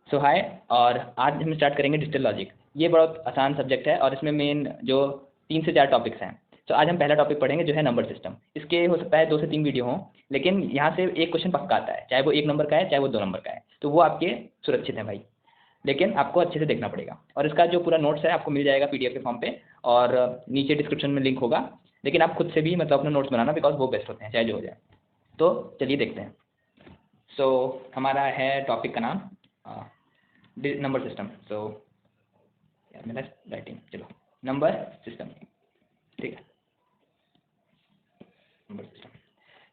सो हाय, और आज हम स्टार्ट करेंगे डिजिटल लॉजिक। ये बहुत आसान सब्जेक्ट है और इसमें मेन जो 3 से 4 टॉपिक्स हैं। तो आज हम पहला टॉपिक पढ़ेंगे जो है नंबर सिस्टम। इसके हो सकता है 2 से 3 वीडियो हों, लेकिन यहाँ से एक क्वेश्चन पक्का आता है, चाहे वो 1 नंबर का है चाहे वो 2 नंबर का है, तो वो आपके सुरक्षित हैं भाई। लेकिन आपको अच्छे से देखना पड़ेगा, और इसका जो पूरा नोट्स है आपको मिल जाएगा पीडीएफ के फॉर्म पे, और नीचे डिस्क्रिप्शन में लिंक होगा। लेकिन आप खुद से भी मतलब अपने नोट्स बनाना, बिकॉज वो बेस्ट होते हैं चाहे जो हो जाए। तो चलिए देखते हैं। सो हमारा है टॉपिक का नाम नंबर सिस्टम। सो यार मेरा राइटिंग, चलो नंबर सिस्टम, ठीक है। नंबर सिस्टम,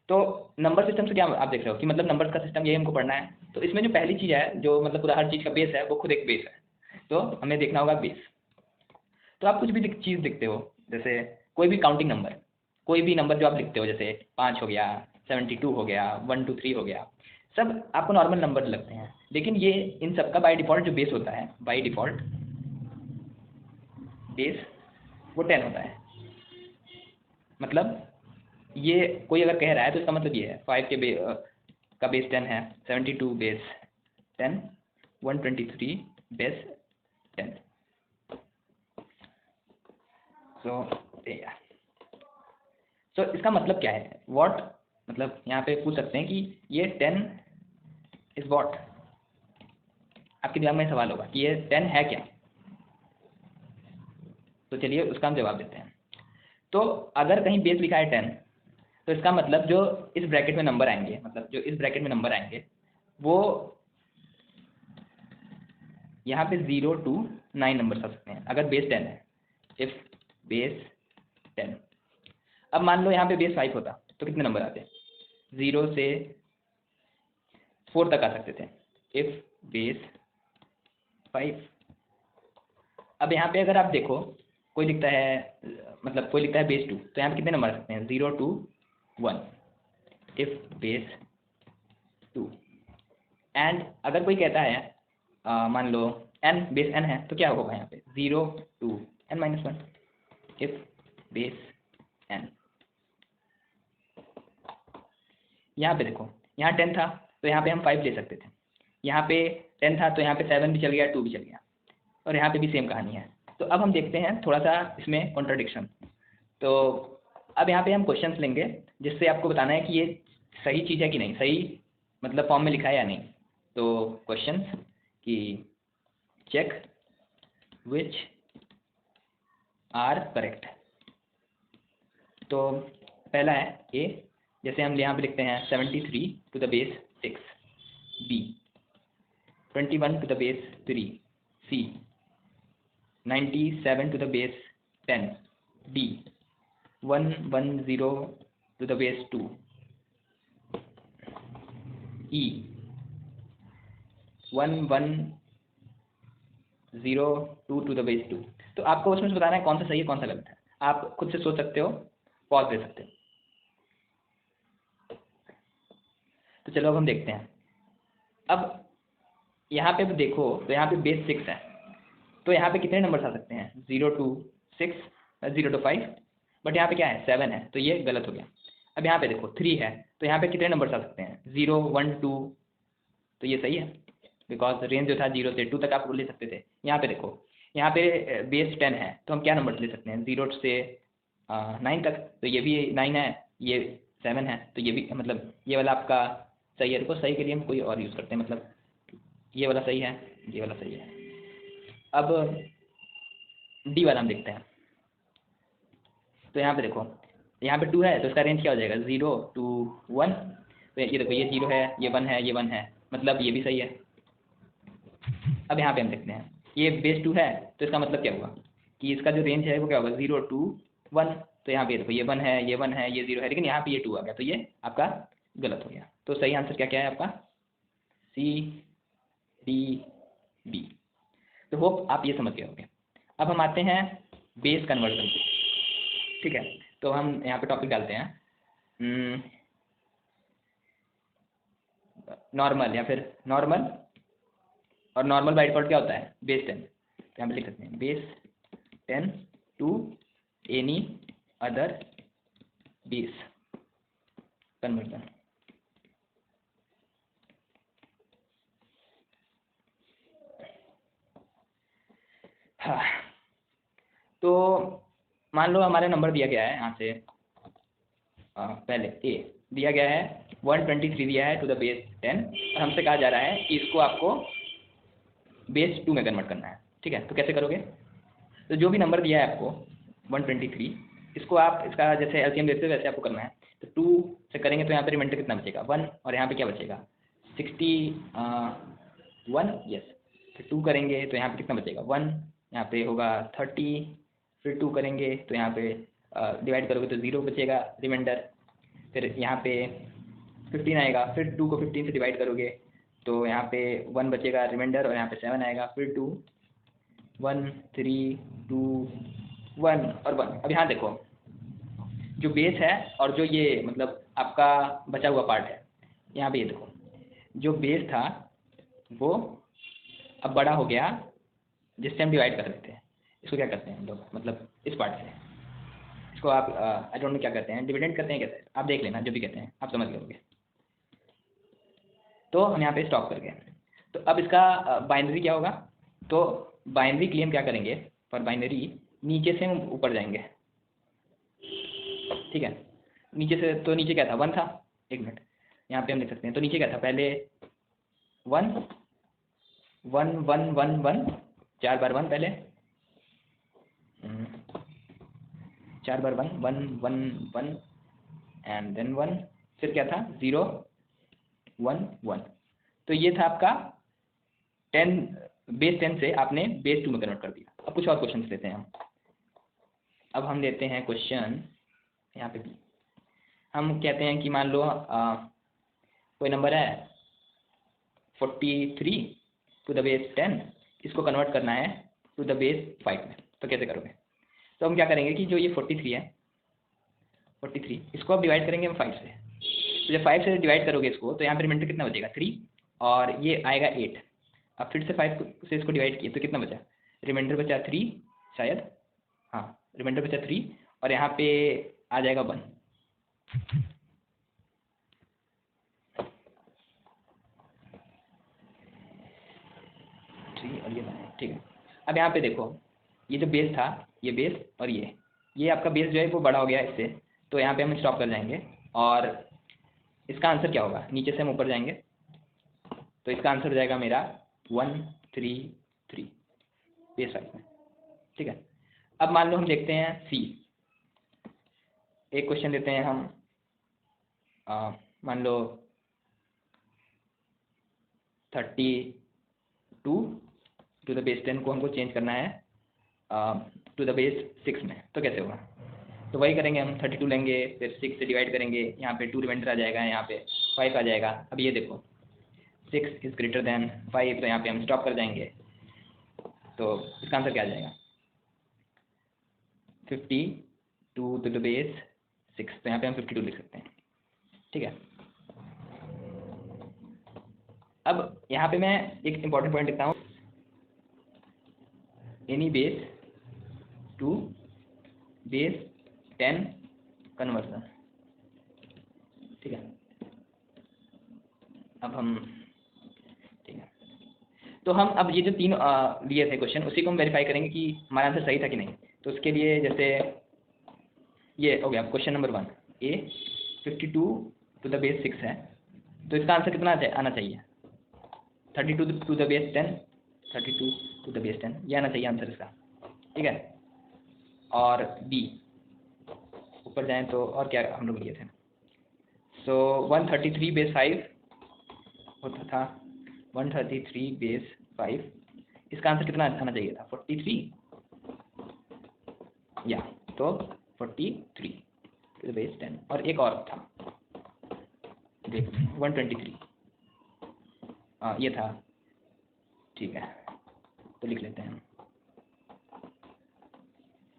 तो नंबर सिस्टम से क्या आप देख रहे हो कि मतलब नंबर्स का सिस्टम यही हमको पढ़ना है। तो इसमें जो पहली चीज़ है, जो मतलब पूरा हर चीज़ का बेस है, वो खुद एक बेस है। तो हमें देखना होगा बेस। तो आप कुछ भी चीज़ लिखते हो, जैसे कोई भी काउंटिंग नंबर, कोई भी नंबर जो आप लिखते हो, जैसे 5 हो गया, 72 हो गया, 1 2 3 हो गया, सब आपको नॉर्मल नंबर लगते हैं। लेकिन ये इन सब का बाय डिफ़ॉल्ट जो बेस होता है, बाय डिफ़ॉल्ट बेस वो 10 होता है। मतलब ये कोई अगर कह रहा है तो इसका मतलब ये है 5 का बेस 10 है, 72 बेस 10, 123 बेस 10। सो इसका मतलब क्या है, व्हाट, मतलब यहाँ पे पूछ सकते हैं कि ये 10 इज व्हाट। आपके दिमाग में सवाल होगा कि ये 10 है क्या। तो चलिए उसका हम जवाब देते हैं। तो अगर कहीं बेस लिखा है 10, तो इसका मतलब जो इस ब्रैकेट में नंबर आएंगे, मतलब जो इस ब्रैकेट में नंबर आएंगे, वो यहाँ पे 0 to 9 नंबर आ सकते हैं अगर बेस 10 है। इफ बेस 10, अब मान लो यहाँ पे बेस 5 होता तो कितने नंबर आते? 0 से 4 तक आ सकते थे, इफ बेस 5। अब यहाँ पे अगर आप देखो, कोई लिखता है, मतलब कोई लिखता है बेस 2, तो यहाँ पे कितने नंबर आ सकते हैं? 0 to 1, इफ बेस 2। एंड अगर कोई कहता है मान लो n बेस n है, तो क्या होगा यहाँ पे? 0 to n-1, if base n। यहाँ पे देखो, यहाँ 10 था तो यहाँ पे हम 5 ले सकते थे, यहाँ पे 10 था तो यहाँ पे 7 भी चल गया, 2 भी चल गया, और यहाँ पे भी सेम कहानी है। तो अब हम देखते हैं थोड़ा सा इसमें कॉन्ट्रडिक्शन। तो अब यहाँ पे हम क्वेश्चंस लेंगे, जिससे आपको बताना है कि ये सही चीज़ है कि नहीं, सही मतलब फॉर्म में लिखा है या नहीं। तो क्वेश्चंस कि चेक विच आर करेक्ट। तो पहला है ए, जैसे हम यहाँ पे लिखते हैं 73 to the base 6, B 21 to the base 3, C 97 to the base 10, D 110 to the base 2, E 1102 to the base 2। तो आपको उसमें से बताना है कौन सा सही है कौन सा गलत है। आप खुद से सोच सकते हो, पॉज दे सकते हो। तो चलो अब हम देखते हैं। अब यहाँ पे भी देखो, तो यहाँ पे बेस 6 है, तो यहाँ पे कितने नंबर आ सकते हैं? 0 to 6, 0 to 5, बट यहाँ पे क्या है? 7 है, तो ये गलत हो गया। अब यहाँ पे देखो 3 है, तो यहाँ पे कितने नंबर आ सकते हैं? 0 1 2, तो ये सही है, बिकॉज रेंज जो था 0 से 2 तक आप ले सकते थे। यहाँ पे देखो, यहाँ पे बेस 10 है, तो हम क्या नंबर ले सकते हैं? 0 से 9 तक, तो ये भी 9 है, ये 7 है, तो ये भी मतलब ये वाला आपका सही है। देखो सही के लिए हम कोई और यूज़ करते हैं, मतलब ये वाला सही है, ये वाला सही है। अब डी वाला हम देखते हैं। तो यहाँ पे देखो, यहाँ पे 2 है, तो इसका रेंज क्या हो जाएगा? 0 to 1। तो ये देखो, ये 0 है, ये 1 है, ये 1 है, मतलब ये भी सही है। अब यहाँ पे हम देखते हैं, ये बेस 2 है, तो इसका मतलब क्या हुआ कि इसका जो रेंज है वो क्या होगा? 0 to 1। तो यहाँ पे देखो, ये 1 है, ये 1 है, ये 0 है, लेकिन यहाँ पे ये 2 आ गया, तो ये आपका गलत हो गया। तो सही आंसर क्या क्या है आपका? C D B. तो होप आप ये समझ गए होंगे। अब हम आते हैं बेस कन्वर्जन पे, ठीक है। तो हम यहाँ पे टॉपिक डालते हैं नॉर्मल, या फिर नॉर्मल, और नॉर्मल बाई डिफॉल्ट क्या होता है? बेस 10। यहाँ पे लिख सकते हैं base 10 to any other base conversion. हाँ, तो मान लो हमारा नंबर दिया गया है यहाँ से, पहले ए दिया गया है 123 दिया है टू द बेस 10, और हमसे कहा जा रहा है कि इसको आपको बेस 2 में कन्वर्ट करना है। ठीक है, तो कैसे करोगे? तो जो भी नंबर दिया है आपको 123, इसको आप इसका जैसे एलसीएम लेते हो वैसे आपको करना है। तो 2 से करेंगे तो यहाँ पे रिमाइंडर कितना बचेगा 1, और यहाँ पे क्या बचेगा 61, यस। फिर 2 करेंगे तो यहाँ पे कितना बचेगा 1, यहाँ पे होगा 30, फिर 2 करेंगे तो यहाँ पे डिवाइड करोगे तो 0 बचेगा रिमाइंडर, फिर यहाँ पे 15 आएगा, फिर 2 को 15 से डिवाइड करोगे तो यहाँ पे 1 बचेगा रिमाइंडर, और यहाँ पे 7 आएगा, फिर 2 1 3 2 1 और 1। अब यहाँ देखो जो बेस है और जो ये मतलब आपका बचा हुआ पार्ट है, यहाँ पे ये देखो जो बेस था वो अब बड़ा हो गया, जिससे हम डिवाइड कर सकते हैं। इसको क्या करते हैं हम लोग, मतलब इस पार्ट से इसको आप आई डोंट नो क्या करते हैं, डिविडेंड करते हैं कैसे, आप देख लेना, जो भी कहते हैं आप समझ लोगे। तो हम यहाँ पे स्टॉप कर गए। तो अब इसका बाइनरी क्या होगा, तो बाइनरी के लिए हम क्या करेंगे, फॉर बाइनरी नीचे से हम ऊपर जाएंगे। ठीक है, नीचे से, तो नीचे क्या था 1 था, एक मिनट यहाँ पे हम लिख सकते हैं। तो नीचे क्या था पहले 1 1 1 1 1, 4 बार 1 पहले, 4 बार 1 1 1 1 एंड देन 1, फिर क्या था 0 1 1। तो ये था आपका 10, बेस 10 से आपने बेस 2 में कन्वर्ट कर दिया। अब कुछ और क्वेश्चन लेते हैं हम। अब हम लेते हैं क्वेश्चन यहाँ पे भी। हम कहते हैं कि मान लो कोई नंबर है 43 टू द बेस 10, इसको कन्वर्ट करना है टू द बेस 5 में। तो कैसे करोगे? तो हम क्या करेंगे कि जो ये 43 है, 43 इसको अब डिवाइड करेंगे हम 5 से। तो जब 5 से डिवाइड करोगे इसको तो यहाँ पे रिमाइंडर कितना बचेगा 3, और ये आएगा 8। अब फिर से 5 से इसको डिवाइड किए तो कितना बचा, रिमाइंडर बचा 3 शायद, हाँ रिमाइंडर बचा 3, और यहाँ पे आ जाएगा 1। और ये 1 है। ठीक है, अब यहाँ पे देखो ये जो बेस था, ये बेस और ये आपका बेस जो है वो बड़ा हो गया इससे, तो यहाँ पे हम स्टॉप कर जाएंगे। और इसका आंसर क्या होगा, नीचे से हम ऊपर जाएंगे तो इसका आंसर हो जाएगा मेरा 133 बेस 5 में। ठीक है, अब मान लो हम देखते हैं सी, एक क्वेश्चन देते हैं हम, मान लो 32 टू द बेस 10 को हमको चेंज करना है टू द बेस 6 में। तो कैसे होगा? तो वही करेंगे हम, 32 लेंगे, फिर 6 से डिवाइड करेंगे, यहाँ पे 2 रिमाइंडर आ जाएगा, यहाँ पे 5 आ जाएगा। अब ये देखो 6 इज ग्रेटर देन 5, तो यहाँ पे हम स्टॉप कर जाएंगे। तो इसका आंसर क्या आ जाएगा 52 टू द बेस 6, तो यहाँ पे हम 52 लिख सकते हैं। ठीक है, अब यहाँ पे मैं एक इम्पॉर्टेंट पॉइंट लिखता हूँ, any base to base 10 conversion. ठीक है, अब हम, ठीक है, तो हम अब ये जो 3 लिए थे क्वेश्चन, उसी को हम वेरीफाई करेंगे कि हमारा आंसर सही था कि नहीं। तो उसके लिए जैसे ये हो गया question number 1, A 52 to the base 6 है, तो इसका आंसर कितना आना चाहिए 32 to the base 10, 32 to the base 10, ये आना चाहिए आंसर इसका। ठीक है, और बी ऊपर जाएं तो और क्या हम लोग लिए थे, सो 133 बेस 5 होता था, 133 बेस 5, इसका आंसर कितना आना चाहिए था 43, या तो 43 टू द बेस 10, और एक और था देख 123, ये था। ठीक है, तो लिख लेते हैं हम,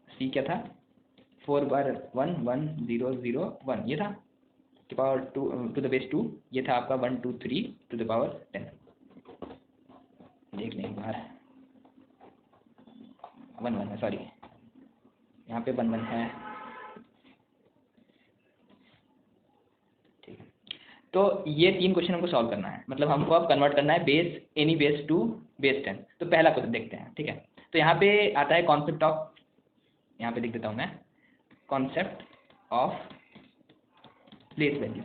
सी क्या था 4 बार 1 1 0 0 1, ये था to power 2 to the base 2, ये था आपका 123 टू द पावर 10। देख लें एक बार, 1 1 है, सॉरी यहाँ पे 1 1 है। ठीक है, तो ये 3 क्वेश्चन हमको सॉल्व करना है, मतलब हमको अब कन्वर्ट करना है base any base to base 10। तो पहला क्वेश्चन देखते हैं। ठीक है, तो यहाँ पे आता है कॉन्सेप्ट ऑफ, यहाँ पे लिख देता हूँ मैं, कॉन्सेप्ट ऑफ प्लेस वैल्यू,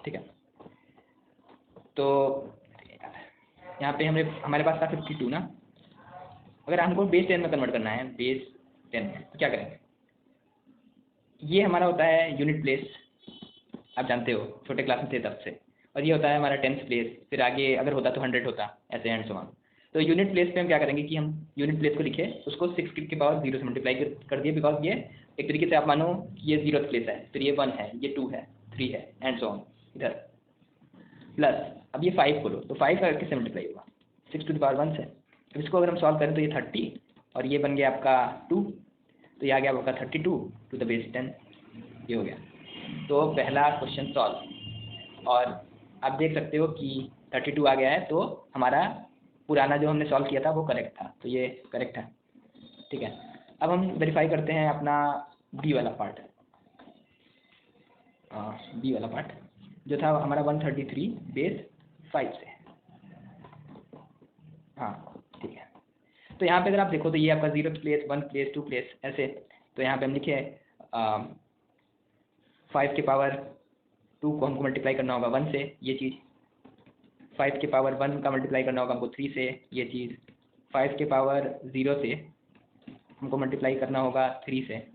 ठीक है। तो यहाँ पे हमारे पास था 52 ना, अगर हमको बेस 10 में कन्वर्ट करना है, बेस 10 में, तो क्या करेंगे? ये हमारा होता है यूनिट प्लेस, आप जानते हो छोटे क्लास में थे तब से, और ये होता है हमारा 10th प्लेस, फिर आगे अगर होता तो 100 होता, ऐसे एंड सो ऑन। तो यूनिट प्लेस पे हम क्या करेंगे कि हम यूनिट प्लेस को लिखे, उसको 6 की पावर 0 से मल्टीप्लाई कर दिए, बिकॉज ये एक तरीके से आप मानो कि ये 0th प्लेस है, फिर ये 1 है, ये 2 है, 3 है, एंड सो ऑन इधर। प्लस अब ये 5 बोलो, तो 5 का किससे मल्टीप्लाई होगा? 6 टू द पावर 1 से। तो इसको अगर हम सॉल्व करें तो ये 30 और ये बन गया आपका 2, तो ये आ गया आपका 32 टू द बेस 10, ये हो गया। तो पहला क्वेश्चन सॉल्व, और आप देख सकते हो कि 32 आ गया है, तो हमारा पुराना जो हमने सॉल्व किया था वो करेक्ट था, तो ये करेक्ट है, ठीक है। अब हम वेरीफाई करते हैं अपना बी वाला पार्ट, बी वाला पार्ट जो था हमारा 133 बेस 5 से, हाँ ठीक है। तो यहाँ पे अगर आप देखो तो ये आपका 0th प्लेस, 1 प्लेस, 2 प्लेस, ऐसे। तो यहाँ पे हम लिखे 5 के पावर 2 को हमको मल्टीप्लाई करना होगा 1 से, ये चीज़। 5 के पावर 1 का मल्टीप्लाई करना होगा हमको 3 से, ये चीज़। 5 के पावर 0 से हमको मल्टीप्लाई करना होगा 3 से,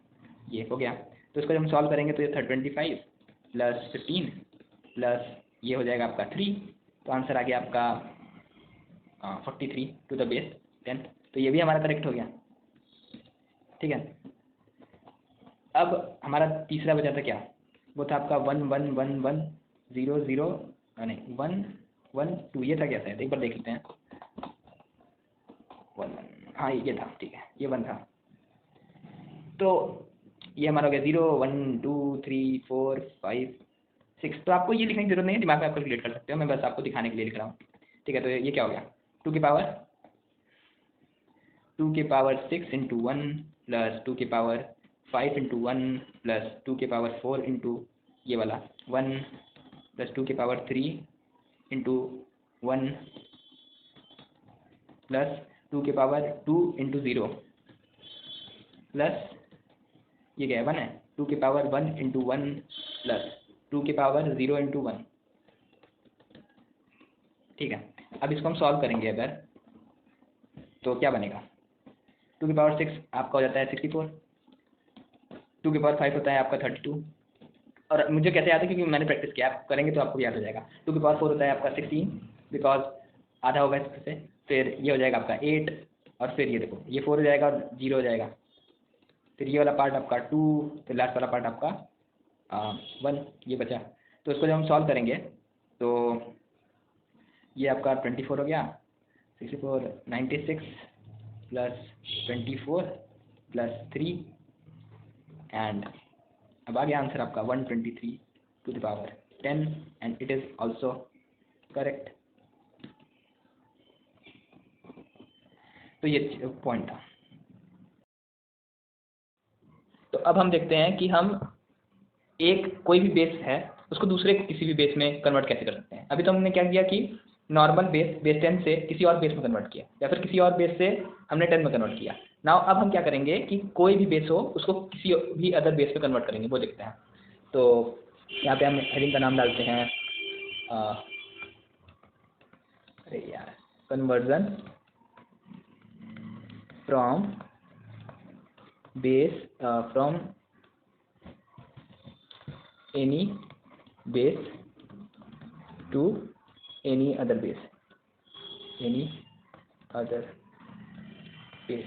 ये हो गया। तो इसको जब हम सॉल्व करेंगे तो ये 25 प्लस 15 प्लस ये हो जाएगा आपका 3, तो आंसर आ गया आपका 43 टू द बेस 10। तो ये भी हमारा करेक्ट हो गया, ठीक है। अब हमारा तीसरा बचा था क्या, वो था आपका 1 1 1 1 0 0, नहीं 1 1 2, ये था क्या शायद, एक बार देख लेते हैं। 1 1, हाँ ये था, ठीक है, ये 1 था। तो ये हमारा हो गया 0 1 2 3 4 5 6। तो आपको ये लिखने की जरूरत नहीं है, दिमाग में आप कैलकुलेट कर सकते हो, मैं बस आपको दिखाने के लिए लिख रहा हूँ, ठीक है। तो ये क्या हो गया, 2 के पावर 6 इंटू 1 प्लस 2 के पावर 5 इंटू 1 प्लस 2 के पावर 4 इंटू ये वाला 1 प्लस 2 के पावर 3 इंटू 1 प्लस 2 के पावर 2 इंटू 0 प्लस ये क्या है 1 है, 2 के पावर 1 इंटू 1 प्लस 2 के पावर 0 इंटू 1, ठीक है। अब इसको हम सॉल्व करेंगे अगर, तो क्या बनेगा, 2 की पावर 6 आपका हो जाता है 64, 2 की पावर 5 होता है आपका 32, और मुझे कैसे याद है क्योंकि मैंने प्रैक्टिस किया, आप करेंगे तो आपको याद हो जाएगा। 2 की पावर 4 होता है आपका 16, बिकॉज आधा होगा इससे, फिर ये हो जाएगा आपका 8, और फिर ये देखो ये 4 हो जाएगा और 0 हो जाएगा, फिर ये वाला पार्ट आपका 2, फिर लास्ट वाला पार्ट आपका 1, ये बचा। तो इसको जब हम सॉल्व करेंगे तो ये आपका 24 हो गया, 64 96 प्लस 24 प्लस 3, एंड अब आ गया आंसर आपका 123 to the power 10, and it is also correct. तो ये पॉइंट था। तो अब हम देखते हैं कि हम एक कोई भी बेस है उसको दूसरे किसी भी बेस में कन्वर्ट कैसे कर सकते हैं। अभी तो हमने क्या किया कि नॉर्मल बेस 10 से किसी और बेस में कन्वर्ट किया, या फिर किसी और बेस से हमने 10 में कन्वर्ट किया। नाउ अब हम क्या करेंगे कि कोई भी बेस हो उसको किसी भी अदर बेस पे कन्वर्ट करेंगे, वो देखते हैं। तो यहाँ पे हम हेडिंग का नाम डालते हैं अरे यार, conversion from base from any base to any other base, any other base.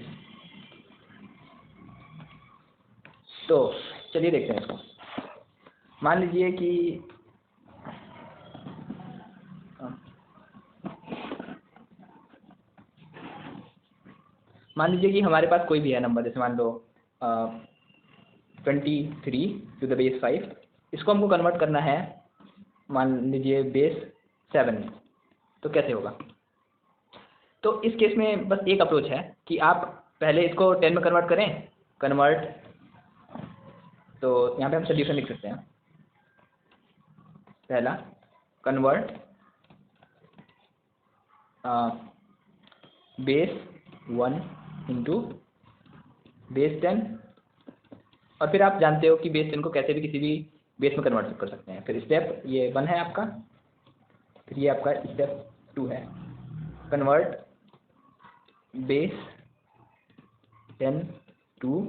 तो चलिए देखते हैं इसको। मान लीजिए कि हमारे पास कोई भी है नंबर, जैसे मान लो 23 टू द बेस 5, इसको हमको कन्वर्ट करना है मान लीजिए बेस 7 में। तो कैसे होगा? तो इस केस में बस एक अप्रोच है कि आप पहले इसको 10 में कन्वर्ट करें, कन्वर्ट, तो यहाँ पे हम सोल्यूशन लिख सकते हैं। पहला कन्वर्ट बेस 1 इंटू बेस 10, और फिर आप जानते हो कि बेस 10 को कैसे भी किसी भी बेस में कन्वर्ट कर सकते हैं। फिर स्टेप ये 1 है आपका, फिर ये आपका स्टेप 2 है, convert base 10 to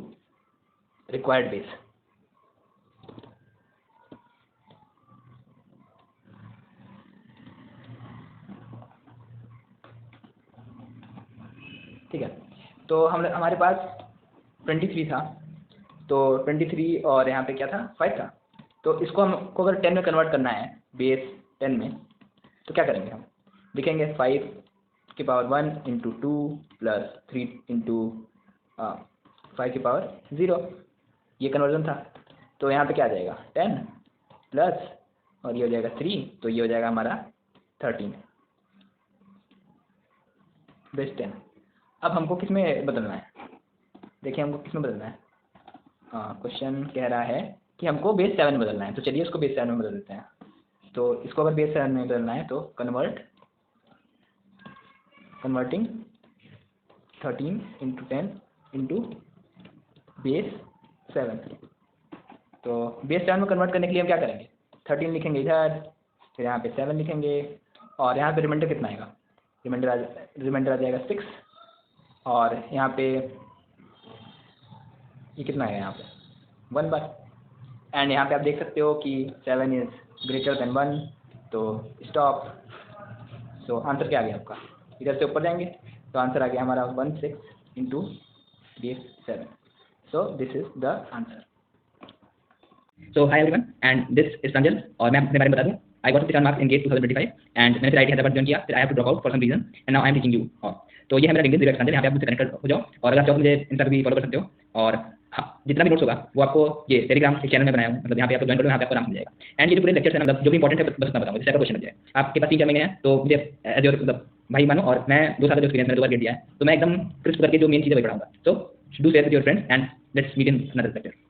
required base. ठीक है, तो हमारे पास 23 था, तो 23 और यहाँ पे क्या था 5 था, तो इसको हमको अगर 10 में कन्वर्ट करना है बेस 10 में, तो क्या करेंगे हम लिखेंगे 5 की पावर 1 इंटू 2 प्लस 3 इंटू 5 की पावर 0, ये कन्वर्जन था। तो यहाँ पे क्या आ जाएगा 10 प्लस और ये हो जाएगा 3, तो ये हो जाएगा हमारा 13 बेस 10। अब हमको किस में बदलना है, देखिए हमको किस में बदलना है, क्वेश्चन कह रहा है कि हमको बेस 7 में बदलना है, तो चलिए उसको बेस 7 में बदल देते हैं। तो इसको अगर बेस 7 में बदलना है तो कन्वर्टिंग 13 इंटू 10 इंटू बेस 7। तो बेस 7 में कन्वर्ट करने के लिए हम क्या करेंगे, 13 लिखेंगे इधर, फिर यहाँ पे 7 लिखेंगे, और यहाँ पे रिमाइंडर कितना आएगा, रिमाइंडर आ जाएगा 6, और यहाँ पे ये कितना आएगा यहाँ पे 1 बार, एंड यहाँ पे आप देख सकते हो कि 7 इज़ ग्रेटर देन 1, तो स्टॉप। सो आंसर क्या आ गया आपका, इधर से ऊपर जाएंगे तो आंसर आ गया हमारा 16 into base 7। So this is the answer. So hi everyone and this is Sanjay, और मैं अपने बारे में बता दूं, I got 57 marks in GATE 2025 and मैंने फिर आईटी हैदराबाद ज्वाइन किया, फिर I have to drop out for some reason and now I am teaching you. तो ये है मेरा लिंक्डइन जीरो संजय, यहाँ पे आप मुझसे कनेक्ट हो जाओ, और अगर आप चाहो तो मुझे इंस्टा पे भी फॉलो कर सकते हो, और हाँ जितना भी नोट्स होगा वो आपको ये टेलीग्राम एक चैनल में बनाया हूँ, मतलब यहाँ पे आपको ज्वाइन करो, यहाँ पे आपको आराम मिल जाएगा। एंड ये जो पूरे लेक्चर है मतलब जो भी इंपॉर्टेंट है बस उतना बताऊंगा, जैसे अगर क्वेश्चन बन जाए आपके पास 3-4 महीने हैं तो मुझे एज योर मतलब भाई मानो, और मैं 2 साल का जो एक्सपीरियंस मैंने 2 बार गेट दिया है, तो मैं एकदम क्रिस्प करके जो मेन चीज़ें वही पढ़ाऊंगा। So do share with your friends and let's meet in another lecture.